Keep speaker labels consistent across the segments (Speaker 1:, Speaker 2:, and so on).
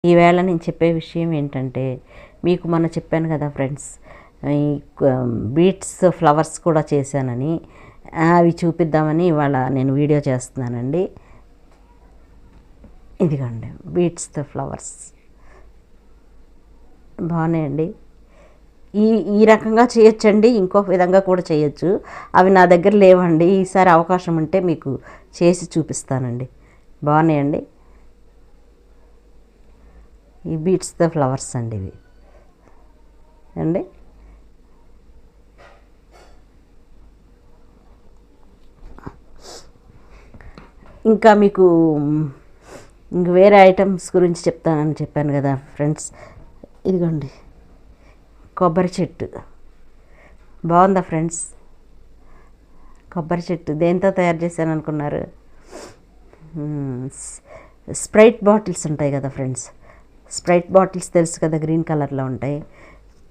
Speaker 1: ఈవేళ నేను చెప్పే విషయం ఏంటంటే, మీకు మొన్న చెప్పాను కదా ఫ్రెండ్స్, ఈ బీట్స్ ఫ్లవర్స్ కూడా చేశానని, అవి చూపిద్దామని ఇవాళ నేను వీడియో చేస్తున్నానండి. ఇదిగోండి బీట్స్తో ఫ్లవర్స్ బాగున్నాయండి. ఈ ఈ రకంగా చేయొచ్చండి, ఇంకొక విధంగా కూడా చేయొచ్చు. అవి నా దగ్గర లేవండి. ఈసారి అవకాశం ఉంటే మీకు చేసి చూపిస్తానండి. బాగున్నాయండి. ఈ బీట్స్తో ఫ్లవర్స్ అండి ఇవి అండి. ఇంకా మీకు ఇంక వేరే ఐటమ్స్ గురించి చెప్తానని చెప్పాను కదా ఫ్రెండ్స్. ఇదిగోండి కొబ్బరి చెట్టు బాగుందా ఫ్రెండ్స్? కొబ్బరి చెట్టు దేంతో తయారు చేశాను అనుకున్నారు? స్ప్రైట్ బాటిల్స్ ఉంటాయి కదా ఫ్రెండ్స్, స్ప్రైట్ బాటిల్స్ తెలుసు కదా, గ్రీన్ కలర్లో ఉంటాయి.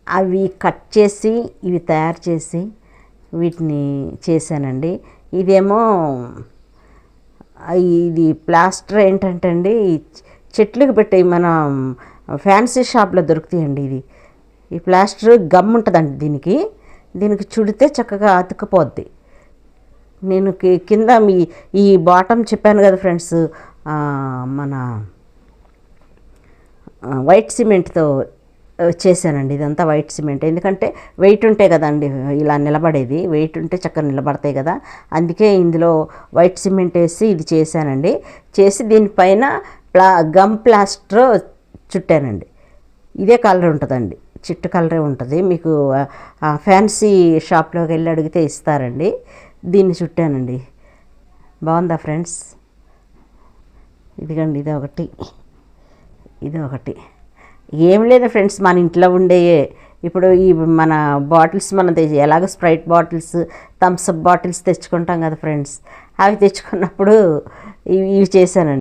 Speaker 1: అవి కట్ చేసి ఇవి తయారు చేసి వీటిని చేశానండి. ఇదేమో ఇది ప్లాస్టర్ ఏంటంటే అండి, చెట్లకు పెట్టే మన ఫ్యాన్సీ షాప్లో దొరుకుతాయండి. ఈ ప్లాస్టర్ గమ్ ఉంటుందండి దీనికి చుడితే చక్కగా అతుక్కుపోద్ది. నేను కింద ఈ బాటమ్ చెప్పాను కదా ఫ్రెండ్స్, మన వైట్ సిమెంట్తో చేశానండి. ఇదంతా వైట్ సిమెంట్, ఎందుకంటే వెయిట్ ఉంటే కదండి ఇలా నిలబడేది, వెయిట్ ఉంటే చక్కగా నిలబడతాయి కదా, అందుకే ఇందులో వైట్ సిమెంట్ వేసి ఇది చేశానండి. చేసి దీనిపైన గమ్ ప్లాస్టర్ చుట్టానండి. ఇదే కలర్ ఉంటుందండి, చిట్టు కలరే ఉంటుంది. మీకు ఫ్యాన్సీ షాప్లోకి వెళ్ళి అడిగితే ఇస్తారండి. దీన్ని చుట్టానండి. బాగుందా ఫ్రెండ్స్? ఇదిగండి ఇది ఒకటి ఏం లేదు ఫ్రెండ్స్, మన ఇంట్లో ఉండే ఇప్పుడు ఈ మన బాటిల్స్ ఎలాగో స్ప్రైట్ బాటిల్స్, థమ్స్అప్ బాటిల్స్ తెచ్చుకుంటాం కదా ఫ్రెండ్స్, అవి తెచ్చుకున్నప్పుడు ఇవి చేశానండి.